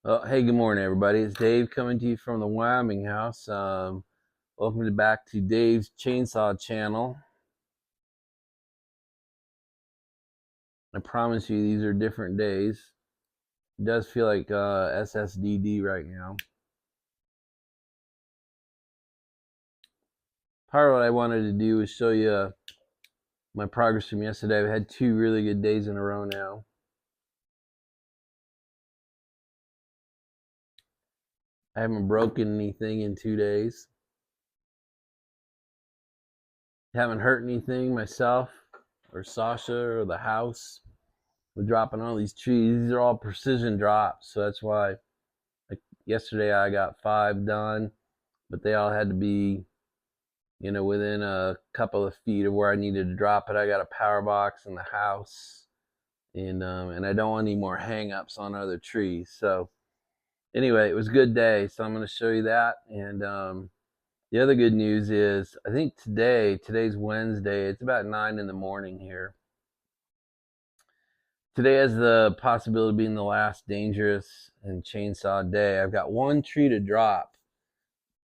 Hey, good morning, everybody. It's Dave coming to you from the Wyoming house. Welcome back to Dave's Chainsaw channel. I promise you these are different days. It does feel like SSDD right now. Part of what I wanted to do is show you my progress from yesterday. I've had 2 really good days in a row now. I haven't broken anything in 2 days. Haven't hurt anything myself or Sasha or the house. We're dropping all these trees. These are all precision drops, so that's why like yesterday I got 5 done, but they all had to be, within a couple of feet of where I needed to drop it. I got a power box in the house, and I don't want any more hang-ups on other trees. So anyway, it was a good day, so I'm going to show you that. And the other good news is I think today's Wednesday. It's about 9 in the morning here. Today has the possibility of being the last dangerous and chainsaw day. I've got 1 tree to drop.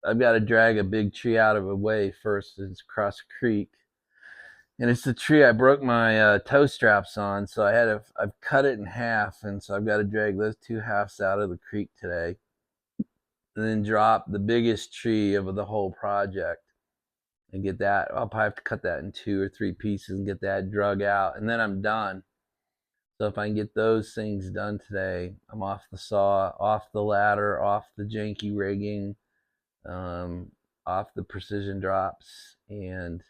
I've got to drag a big tree out of the way first. It's across the creek, and it's the tree I broke my toe straps on. So I've cut it in half, and so I've got to drag those 2 halves out of the creek today, and then drop the biggest tree of the whole project and get that. I'll probably have to cut that in 2 or 3 pieces and get that drug out, and then I'm done. So if I can get those things done today, I'm off the saw, off the ladder, off the janky rigging, off the precision drops. And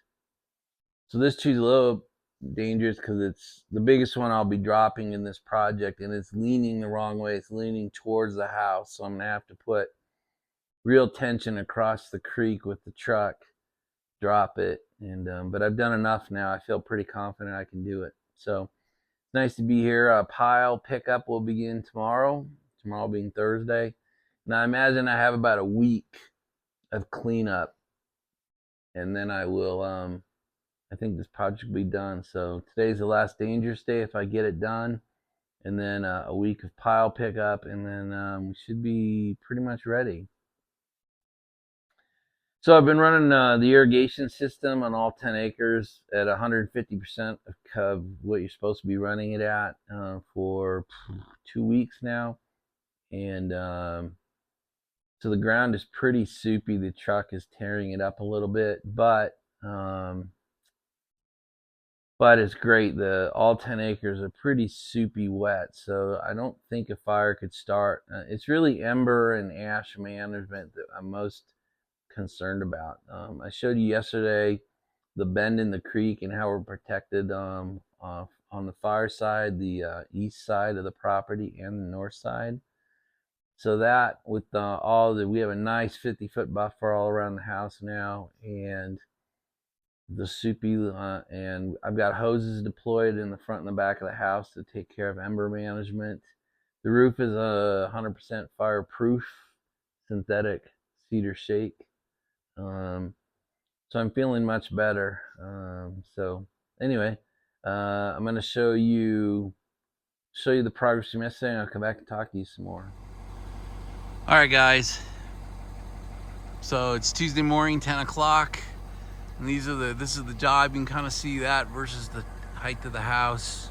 so this tree's a little dangerous because it's the biggest one I'll be dropping in this project, and it's leaning the wrong way. It's leaning towards the house, so I'm gonna have to put real tension across the creek with the truck, drop it. And but I've done enough now. I feel pretty confident I can do it. So it's nice to be here. A pile pickup will begin tomorrow being Thursday. Now I imagine I have about a week of cleanup, and then I will I think this project will be done. So today's the last dangerous day if I get it done, and then a week of pile pickup, and then we should be pretty much ready. So I've been running the irrigation system on all 10 acres at 150% of what you're supposed to be running it at for 2 weeks now. And so the ground is pretty soupy. The truck is tearing it up a little bit, but it's great. All 10 acres are pretty soupy wet, so I don't think a fire could start. It's really ember and ash management that I'm most concerned about. I showed you yesterday the bend in the creek and how we're protected on the far side, the east side of the property, and the north side. So that with we have a nice 50-foot buffer all around the house now, and the soupy, and I've got hoses deployed in the front and the back of the house to take care of ember management. The roof is 100% fireproof synthetic cedar shake. So I'm feeling much better. So anyway, I'm going to show you the progress from yesterday, and I'll come back and talk to you some more. All right, guys. So it's Tuesday morning, 10 o'clock. And this is the job. You can kind of see that versus the height of the house.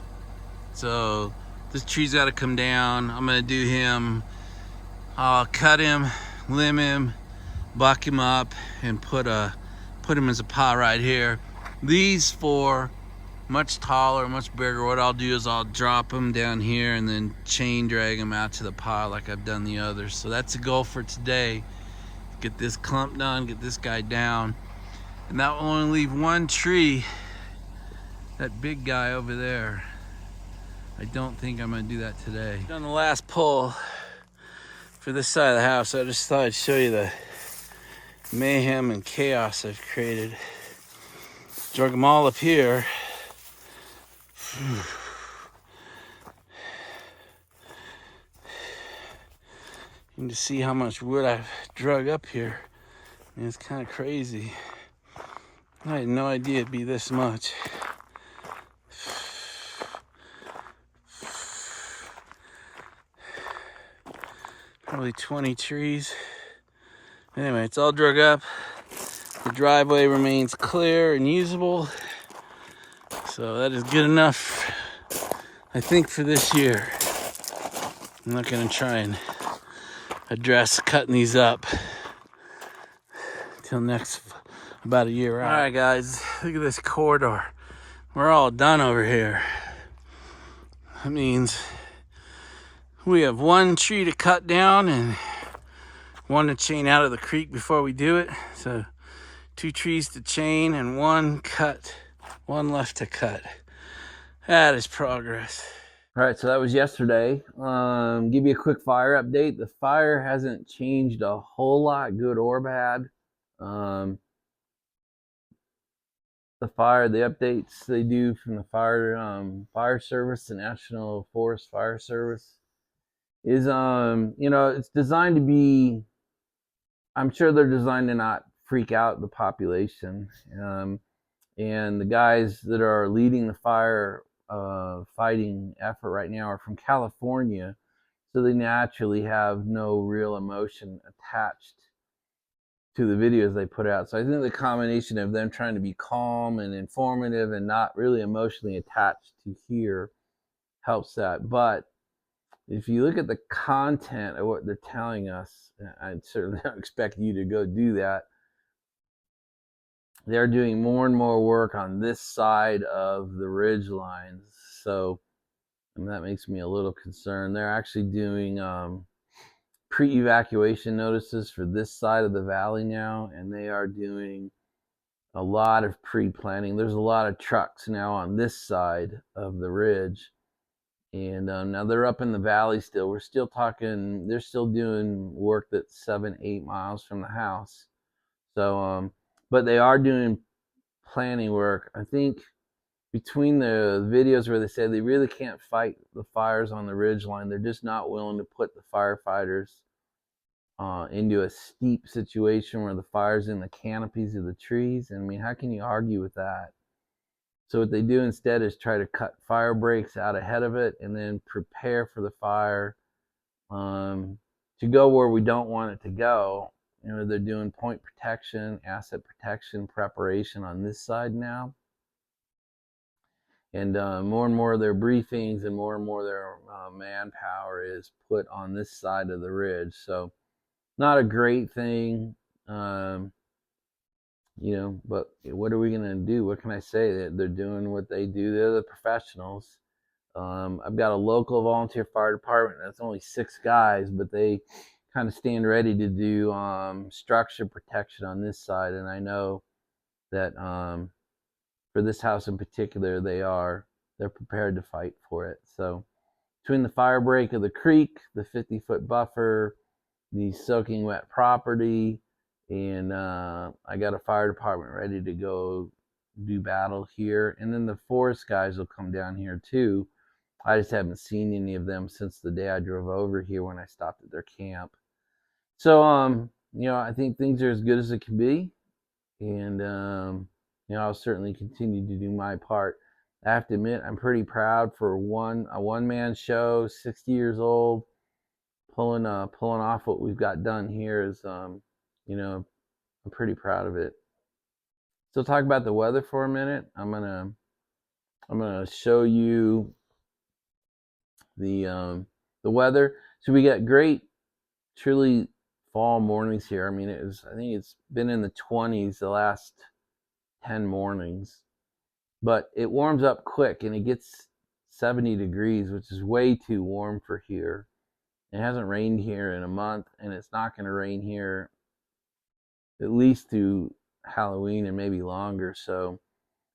So this tree's got to come down. I'm going to do him. I'll cut him, limb him, buck him up, and put him as a pile right here. These 4, much taller, much bigger. What I'll do is I'll drop them down here and then chain drag them out to the pile like I've done the others. So that's the goal for today. Get this clump done, get this guy down. And that will only leave 1 tree, that big guy over there. I don't think I'm gonna do that today. Done the last pull for this side of the house. I just thought I'd show you the mayhem and chaos I've created. Drug them all up here. You can just see how much wood I've drug up here. And it's kind of crazy. I had no idea it'd be this much. Probably 20 trees. Anyway, it's all drug up. The driveway remains clear and usable. So that is good enough, I think, for this year. I'm not gonna try and address cutting these up till next, about a year out. All right, guys, look at this corridor. We're all done over here. That means we have one tree to cut down and one to chain out of the creek before we do it. So 2 trees to chain and one left to cut. That is progress. All right, so that was yesterday. Give you a quick fire update. The fire hasn't changed a whole lot, good or bad. The updates they do from the fire service, the National Forest Fire Service, is it's designed to be. I'm sure they're designed to not freak out the population. And the guys that are leading the fire fighting effort right now are from California, so they naturally have no real emotion attached to the videos they put out. So I think the combination of them trying to be calm and informative and not really emotionally attached to here helps that. But if you look at the content of what they're telling us, I certainly don't expect you to go do that. They're doing more and more work on this side of the ridge lines. So that makes me a little concerned. They're actually doing pre-evacuation notices for this side of the valley now, and they are doing a lot of pre-planning. There's a lot of trucks now on this side of the ridge, and now they're up in the valley still. We're still talking, they're still doing work that's 7-8 miles from the house. So but they are doing planning work. I think between the videos where they say they really can't fight the fires on the ridge line, they're just not willing to put the firefighters into a steep situation where the fire's in the canopies of the trees. And I mean, how can you argue with that? So what they do instead is try to cut fire breaks out ahead of it and then prepare for the fire to go where we don't want it to go. They're doing point protection, asset protection, preparation on this side now. And more and more of their briefings and more of their manpower is put on this side of the ridge. So not a great thing, but what are we going to do? What can I say? They're doing what they do. They're the professionals. I've got a local volunteer fire department that's only 6 guys, but they kind of stand ready to do structure protection on this side. And I know that for this house in particular, they're prepared to fight for it. So between the fire break of the creek, the 50-foot buffer, the soaking wet property, and I got a fire department ready to go do battle here. And then the forest guys will come down here too. I just haven't seen any of them since the day I drove over here when I stopped at their camp. So I think things are as good as it can be, and I'll certainly continue to do my part. I have to admit, I'm pretty proud for a one-man show, 60 years old, pulling off what we've got done here is, I'm pretty proud of it. So talk about the weather for a minute. I'm gonna show you the weather. So we got great, truly fall mornings here. I mean, I think it's been in the 20s the last 10 mornings, but it warms up quick and it gets 70 degrees, which is way too warm for here. It hasn't rained here in a month, and it's not going to rain here at least through Halloween and maybe longer. So,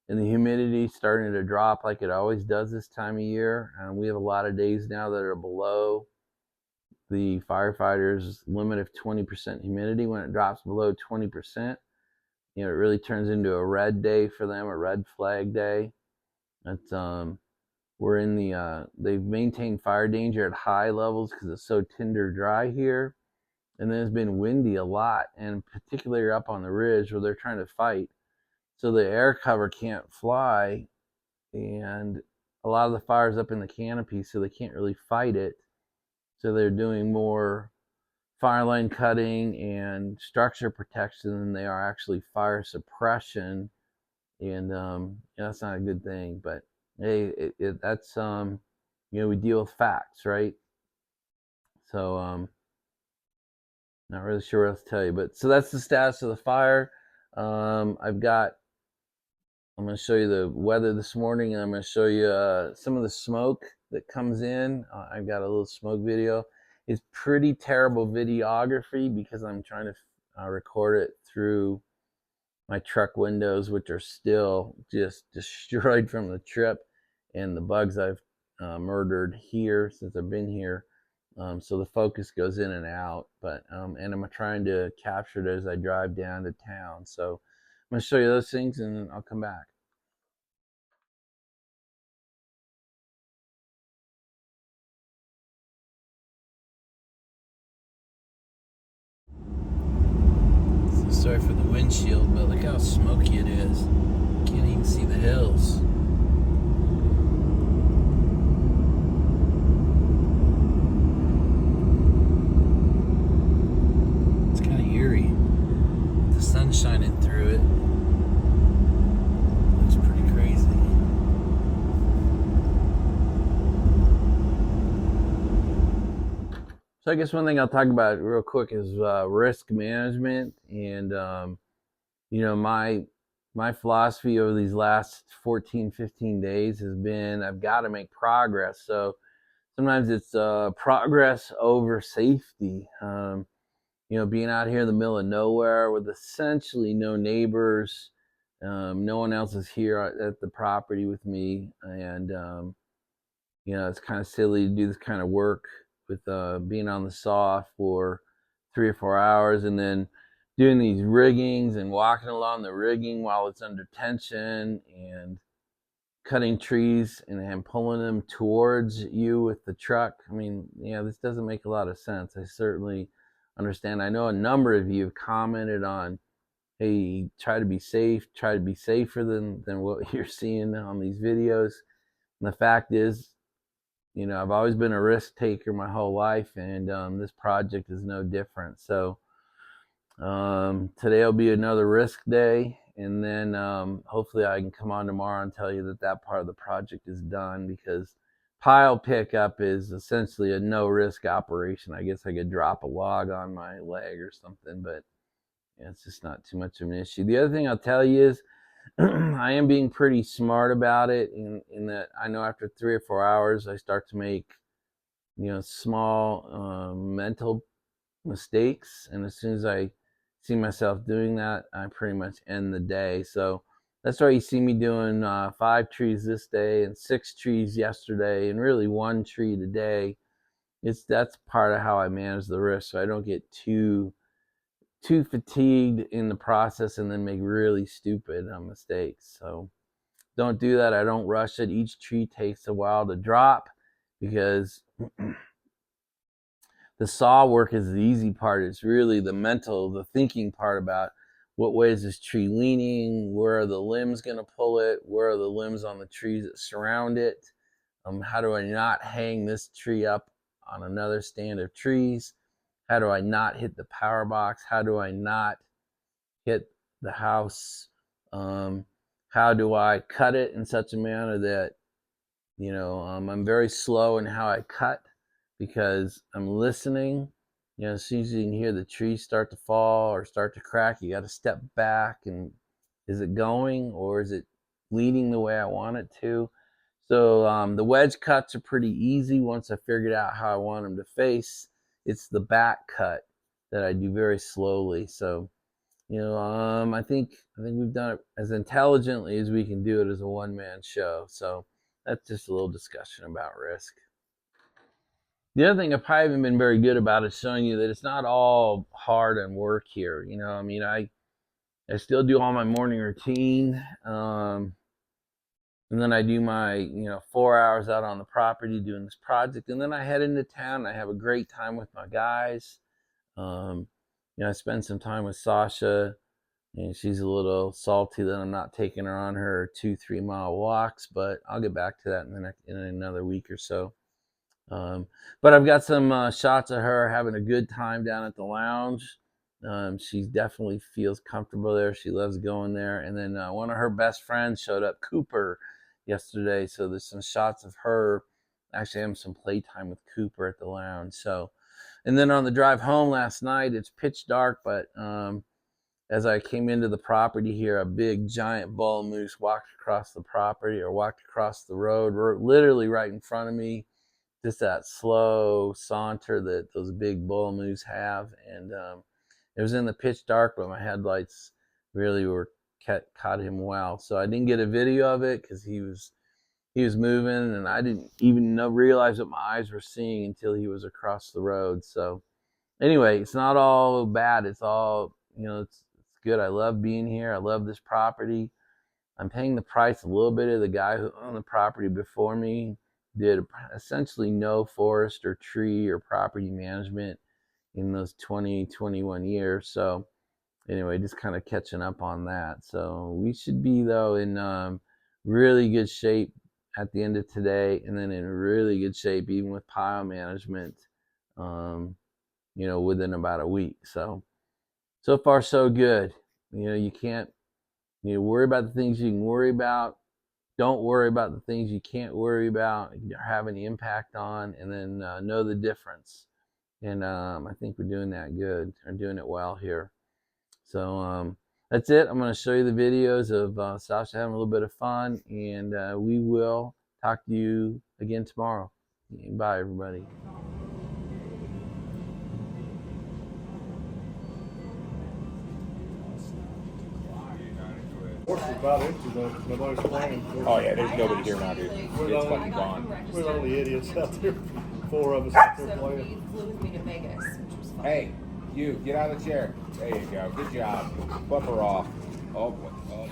and the humidity starting to drop like it always does this time of year. We have a lot of days now that are below the firefighters' limit of 20% humidity. When it drops below 20%, it really turns into a red day for them, a red flag day. That's we're in the they've maintained fire danger at high levels because it's so tinder dry here, and then it's been windy a lot, and particularly up on the ridge where they're trying to fight, so the air cover can't fly, and a lot of the fire's up in the canopy, so they can't really fight it. So they're doing more fire line cutting and structure protection than they are actually fire suppression. And that's not a good thing. But hey, that's we deal with facts, right? So not really sure what else to tell you. But so that's the status of the fire. I've got. I'm going to show you the weather this morning, and I'm going to show you some of the smoke that comes in. I've got a little smoke video. It's pretty terrible videography because I'm trying to record it through my truck windows, which are still just destroyed from the trip and the bugs I've murdered here since I've been here. So the focus goes in and out, but and I'm trying to capture it as I drive down to town. So I'm going to show you those things, and I'll come back. Sorry for the windshield, but look how smoky it is. Can't even see the hills. It's kind of eerie. With the sun shining through it. Looks pretty crazy. So I guess one thing I'll talk about real quick is risk management, and my philosophy over these last 14, 15 days has been I've got to make progress. So sometimes it's progress over safety. Being out here in the middle of nowhere with essentially no neighbors, no one else is here at the property with me, and it's kind of silly to do this kind of work with being on the saw for 3 or 4 hours and then doing these riggings and walking along the rigging while it's under tension and cutting trees and pulling them towards you with the truck. I mean, this doesn't make a lot of sense. I certainly understand. I know a number of you have commented on, hey, try to be safe, try to be safer than what you're seeing on these videos. And the fact is, I've always been a risk taker my whole life, and this project is no different. So today will be another risk day, and then hopefully I can come on tomorrow and tell you that part of the project is done, because pile pickup is essentially a no risk operation. I guess I could drop a log on my leg or something, but it's just not too much of an issue. The other thing I'll tell you is I am being pretty smart about it in that I know after 3 or 4 hours I start to make small mental mistakes, and as soon as I see myself doing that, I pretty much end the day. So that's why you see me doing 5 trees this day and 6 trees yesterday and really 1 tree today. That's part of how I manage the risk, so I don't get too fatigued in the process and then make really stupid mistakes. So don't do that. I don't rush it. Each tree takes a while to drop because the saw work is the easy part. It's really the thinking part about what way is this tree leaning, where are the limbs going to pull it, where are the limbs on the trees that surround it, how do I not hang this tree up on another stand of trees, how do I not hit the power box, how do I not hit the house, how do I cut it in such a manner that I'm very slow in how I cut because I'm listening. As soon as you can hear the trees start to fall or start to crack, you got to step back and is it going or is it leaning the way I want it to? So the wedge cuts are pretty easy once I figured out how I want them to face. It's the back cut that I do very slowly. So I think we've done it as intelligently as we can do it as a one-man show. So that's just a little discussion about risk. The other thing I probably haven't been very good about is showing you that it's not all hard and work here. I still do all my morning routine, and then I do my 4 hours out on the property doing this project, and then I head into town. I have a great time with my guys. I spend some time with Sasha, and she's a little salty that I'm not taking her on her 2-3 mile walks, but I'll get back to that in another week or so. But I've got some shots of her having a good time down at the lounge. She definitely feels comfortable there. She loves going there. And then one of her best friends showed up, Cooper, yesterday. So there's some shots of her actually having some playtime with Cooper at the lounge. So, and then on the drive home last night, it's pitch dark, but as I came into the property here, a big giant bull moose walked across the property or walked across the road, literally right in front of me. Just that slow saunter that those big bull moose have. And it was in the pitch dark, but my headlights really were caught him well. So I didn't get a video of it because he was moving, and I didn't even realize what my eyes were seeing until he was across the road. So anyway, it's not all bad. It's all, it's good. I love being here. I love this property. I'm paying the price a little bit of the guy who owned the property before me did essentially no forest or tree or property management in those 21 years. So anyway, just kind of catching up on that. So we should be, though, in really good shape at the end of today, and then in really good shape even with pile management, within about a week. So far so good. You can't worry about the things you can worry about. Don't worry about the things you can't worry about or have any impact on, and then know the difference. And I think we're doing that good, or doing it well here. So that's it. I'm going to show you the videos of Sasha having a little bit of fun, and we will talk to you again tomorrow. Bye, everybody. About empty though, nobody's playing. Oh yeah, there's nobody here now, dude. It's fucking gone. We're the only idiots out there. 4 of us out there So playing. he flew with me to Vegas, which was fun. Hey, you, get out of the chair. There you go. Good job. Flip her off. Oh boy. Oh.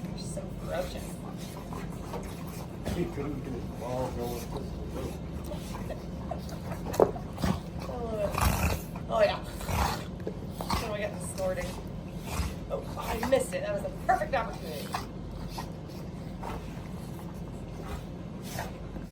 You're so ferocious. He couldn't get his ball going. Oh yeah. Oh, I got snorting. Oh, I missed it. That was a perfect opportunity.